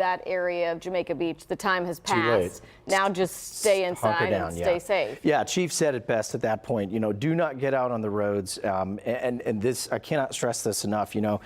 that area of Jamaica Beach. The time has Too late. passed. Now just stay inside down, and stay safe. Yeah, Chief said it best at that point. You know, do not get out on the roads. And this, I cannot stress this enough. You know,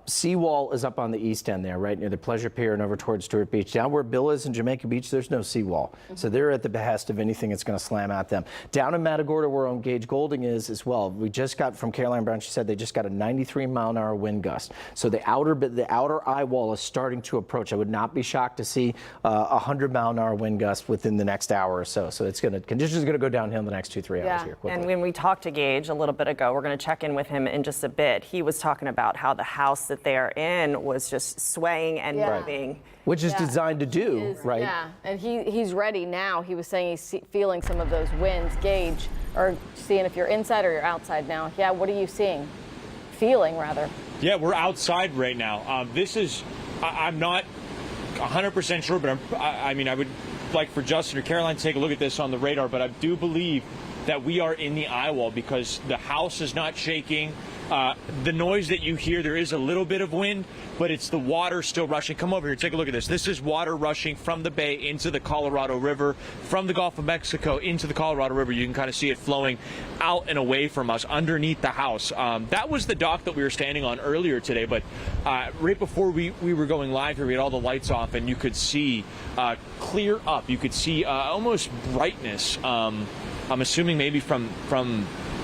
seawall is up on the east end there, right near the Pleasure Pier and over towards Stewart Beach. Down where Bill is in Jamaica Beach, there's no seawall. So they're at the behest of anything that's going to slam at them. Down in Matagorda, where Gage Golding is as well, we just got from Caroline Brown, she said they just got a 93-mile-an-hour wind gust. So the outer eye wall is starting to approach. I would not be shocked to see a 100-mile-an-hour wind gust within the next hour or so. So conditions are going to go downhill in the next 2-3 hours here quickly. And when we talked to Gage a little bit ago, we're going to check in with him in just a bit. He was talking about how the house that they're in was just swaying and moving. Which is designed to do, right? Yeah, and he's ready now. He was saying he's feeling some of those winds. Gage, or seeing if you're inside or you're outside now. Yeah, what are you seeing? Feeling, rather. Yeah, we're outside right now. This is, I'm not 100% sure, but I mean, I would like for Justin or Caroline to take a look at this on the radar, but I do believe that we are in the eye wall because the house is not shaking. The noise that you hear, there is a little bit of wind, but it's the water still rushing. Come over here, take a look at this. This is water rushing from the bay into the Colorado River, from the Gulf of Mexico into the Colorado River. You can kind of see it flowing out and away from us underneath the house. That was the dock that we were standing on earlier today, but right before we were going live here, we had all the lights off, and you could see clear up. You could see almost brightness. I'm assuming maybe from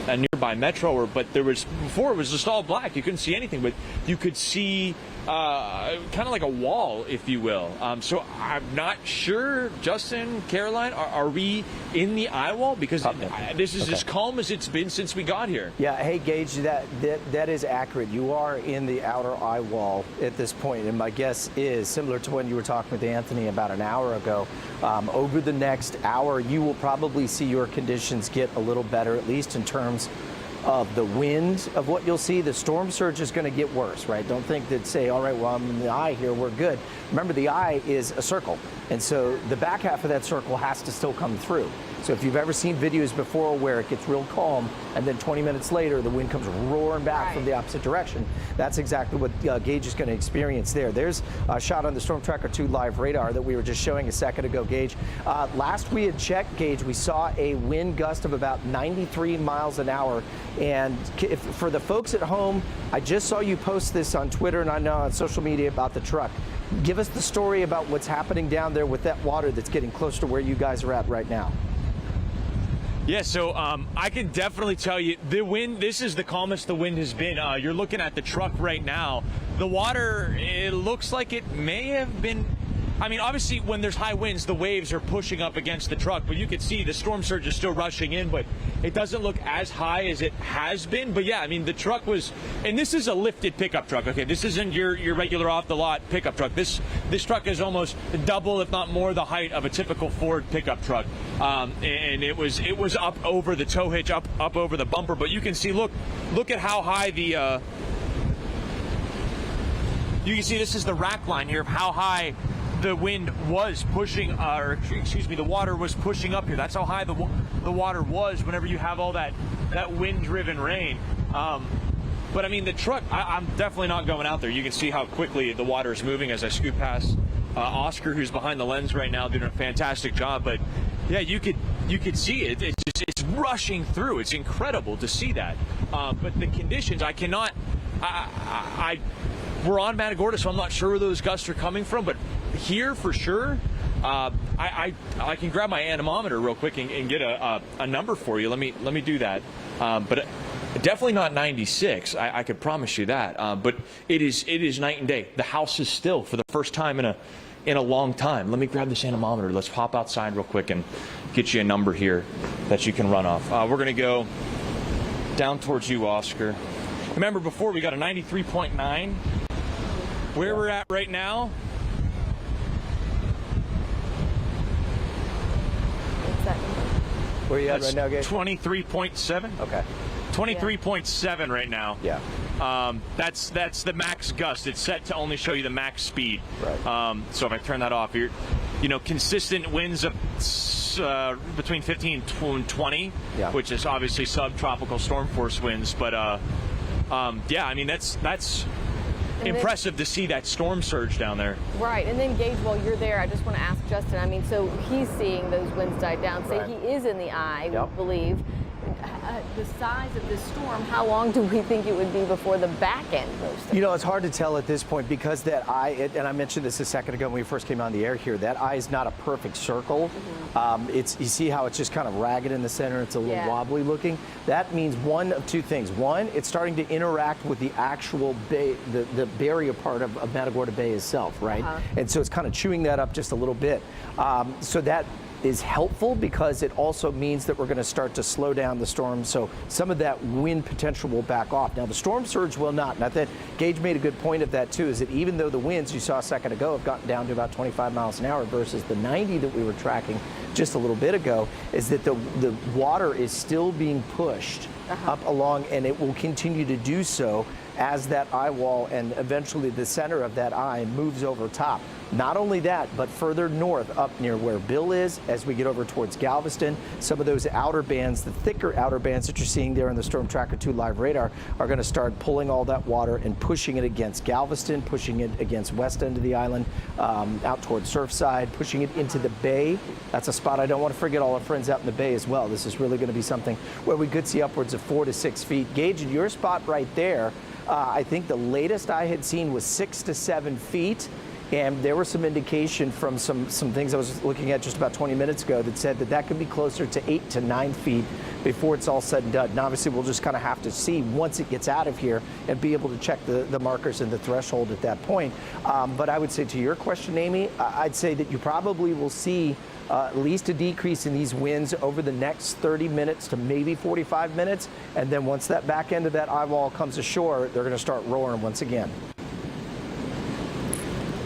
a nearby metro, but there was, before it was just all black. You couldn't see anything, but you could see kind of like a wall, if you will. So I'm not sure, Justin, Caroline, are we in the eye wall? Because this is as calm as it's been since we got here. Yeah, hey, Gage, that is accurate. You are in the outer eye wall at this point, and my guess is, similar to when you were talking with Anthony about an hour ago, over the next hour, you will probably see your conditions get a little better, at least in terms of the wind of what you'll see. The storm surge is going to get worse, right? Don't think that say, all right, well, I'm in the eye here, we're good. Remember, the eye is a circle, and so the back half of that circle has to still come through. So if you've ever seen videos before where it gets real calm and then 20 minutes later the wind comes roaring back from the opposite direction, that's exactly what Gage is going to experience there. There's a shot on the Storm Tracker 2 live radar that we were just showing a second ago, Gage. Last we had checked, Gage, we saw a wind gust of about 93 miles an hour. And for the folks at home, I just saw you post this on Twitter and I know on social media about the truck. Give us the story about what's happening down there with that water that's getting close to where you guys are at right now. Yeah, so I can definitely tell you the wind, this is the calmest the wind has been. You're looking at the truck right now. The water, it looks like it may have been, I mean, obviously when there's high winds, the waves are pushing up against the truck, but you can see the storm surge is still rushing in, but it doesn't look as high as it has been. But yeah, I mean, the truck was, and this is a lifted pickup truck, okay? This isn't your regular off-the-lot pickup truck. This truck is almost double, if not more, the height of a typical Ford pickup truck. And it was up over the tow hitch, up over the bumper, but you can see, look at how high the, you can see this is the rack line here of how high the wind was pushing, or excuse me, the water was pushing up here. That's how high the water was whenever you have all that wind-driven rain. But I mean, the truck, I'm definitely not going out there. You can see how quickly the water is moving as I scoot past Oscar, who's behind the lens right now, doing a fantastic job. But yeah, you could see it. It's rushing through. It's incredible to see that. But the conditions, I cannot. We're on Matagorda, so I'm not sure where those gusts are coming from, but here for sure, I can grab my anemometer real quick and get a number for you. Let me do that. But definitely not 96. I could promise you that. But it is night and day. The house is still for the first time in a long time. Let me grab this anemometer. Let's hop outside real quick and get you a number here that you can run off. We're going to go down towards you, Oscar. Remember before we got a 93.9. Where we're at right now, Where are you at right now, Gage? 23.7. Okay. 23.7 right now. Yeah. That's the max gust. It's set to only show you the max speed. Right. So if I turn that off, consistent winds of between 15 and 20, which is obviously subtropical storm force winds. But yeah, I mean that's impressive to see that storm surge down there. Right, and then Gage, while you're there, I just want to ask Justin, I mean, so he's seeing those winds die down. Say he is in the eye, we believe. The size of this storm, how long do we think it would be before the back end moves through? You know, it's hard to tell at this point because that eye, and I mentioned this a second ago when we first came on the air here, that eye is not a perfect circle. You see how it's just kind of ragged in the center, it's a little wobbly looking. That means one of two things. One, it's starting to interact with the actual bay, the barrier part of Matagorda Bay itself, right? And so it's kind of chewing that up just a little bit. So that is helpful because it also means that we're going to start to slow down the storm, so some of that wind potential will back off. Now the storm surge will not. Now that Gage made a good point of that too, is that even though the winds you saw a second ago have gotten down to about 25 miles an hour versus the 90 that we were tracking just a little bit ago, is that the water is still being pushed up along, and it will continue to do so as that eye wall and eventually the center of that eye moves over top. Not only that, but further north up near where Bill is, as we get over towards Galveston, some of those outer bands, the thicker outer bands that you're seeing there in the Storm Tracker 2 live radar are going to start pulling all that water and pushing it against Galveston, pushing it against west end of the island, out towards Surfside, pushing it into the bay. That's a spot I don't want to forget all our friends out in the bay as well. This is really going to be something where we could see upwards of 4 to 6 feet. Gage, in your spot right there, I think the latest I had seen was 6 to 7 feet. And there was some indication from some things I was looking at just about 20 minutes ago that said that could be closer to 8 to 9 feet before it's all said and done. And obviously, we'll just kind of have to see once it gets out of here and be able to check the markers and the threshold at that point. But I would say to your question, Amy, I'd say that you probably will see at least a decrease in these winds over the next 30 minutes to maybe 45 minutes. And then once that back end of that eye wall comes ashore, they're going to start roaring once again.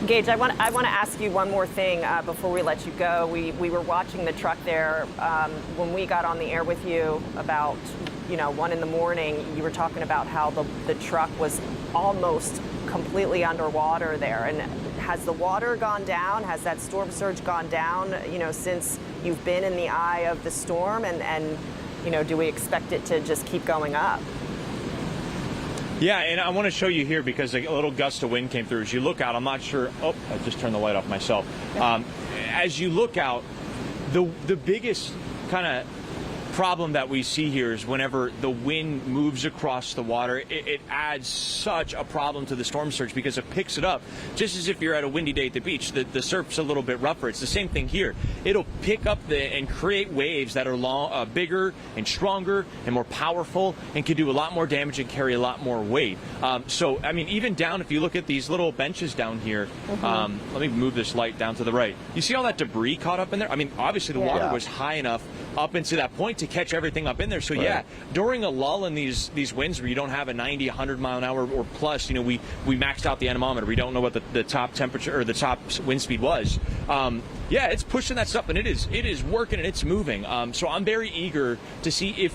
Gage, I want to ask you one more thing before we let you go. We were watching the truck there when we got on the air with you about 1 in the morning. You were talking about how the truck was almost completely underwater there. And has the water gone down? Has that storm surge gone down? Since you've been in the eye of the storm, and do we expect it to just keep going up? Yeah, and I want to show you here because a little gust of wind came through. As you look out, I'm not sure. Oh, I just turned the light off myself. As you look out, the biggest kind of problem that we see here is whenever the wind moves across the water, it adds such a problem to the storm surge because it picks it up. Just as if you're at a windy day at the beach, the surf's a little bit rougher. It's the same thing here. It'll pick up and create waves that are bigger and stronger and more powerful and can do a lot more damage and carry a lot more weight. So, I mean, even down, if you look at these little benches down here, let me move this light down to the right. You see all that debris caught up in there? I mean, obviously the water was high enough up into that point to catch everything up in there. So yeah, during a lull in these winds where you don't have a 90, 100 mile an hour or plus, we maxed out the anemometer. We don't know what the top temperature or the top wind speed was. Yeah, it's pushing that stuff, and it is working and it's moving. So I'm very eager to see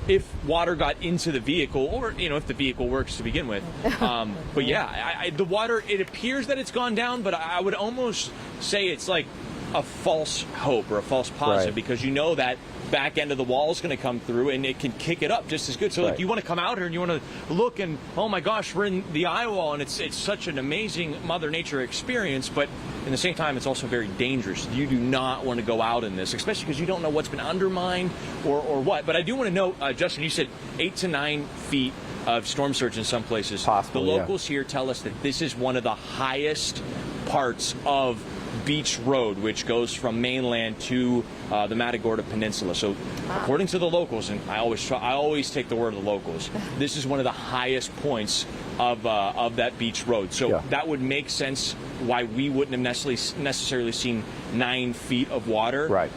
if water got into the vehicle, or if the vehicle works to begin with. But yeah, the water, it appears that it's gone down, but I would almost say it's like a false hope or a false positive, because that back end of the wall is going to come through and it can kick it up just as good. So like, you want to come out here and you want to look and, oh my gosh, we're in the eye wall, and it's such an amazing Mother Nature experience, but in the same time it's also very dangerous. You do not want to go out in this, especially because you don't know what's been undermined or what. But I do want to know, Justin, you said 8 to 9 feet of storm surge in some places. Possible, the locals here tell us that this is one of the highest parts of Beach Road, which goes from mainland to the Matagorda Peninsula. So according to the locals, and I always take the word of the locals, this is one of the highest points of that beach road. So that would make sense why we wouldn't have necessarily seen 9 feet of water,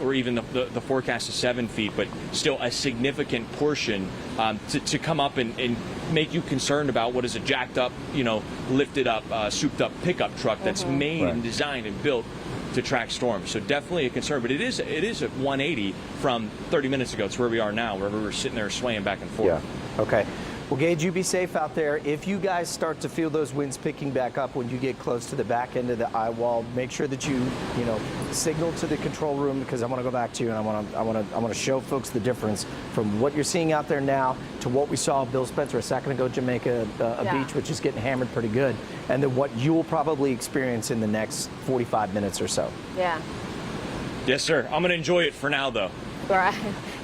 or even the forecast is 7 feet, but still a significant portion to come up and make you concerned about what is a jacked up, lifted up, souped up pickup truck that's made and designed and built to track storms. So definitely a concern, but it is at 180 from 30 minutes ago. It's where we are now, where we're sitting there swaying back and forth. Yeah. Okay. Well, Gage, you be safe out there. If you guys start to feel those winds picking back up when you get close to the back end of the eye wall, make sure that you signal to the control room, because I want to go back to you and I want to show folks the difference from what you're seeing out there now to what we saw Bill Spencer a second ago, Jamaica Beach, which is getting hammered pretty good, and then what you will probably experience in the next 45 minutes or so. Yeah. Yes, sir. I'm going to enjoy it for now, though. Right.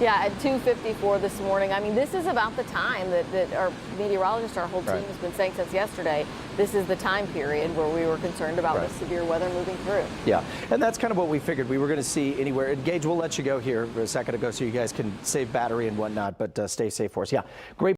Yeah, at 2:54 this morning. I mean, this is about the time that our meteorologist, our whole team has been saying since yesterday, this is the time period where we were concerned about the severe weather moving through. Yeah, and that's kind of what we figured we were going to see anywhere. And Gage, we'll let you go here a second ago so you guys can save battery and whatnot, but stay safe for us. Yeah, great.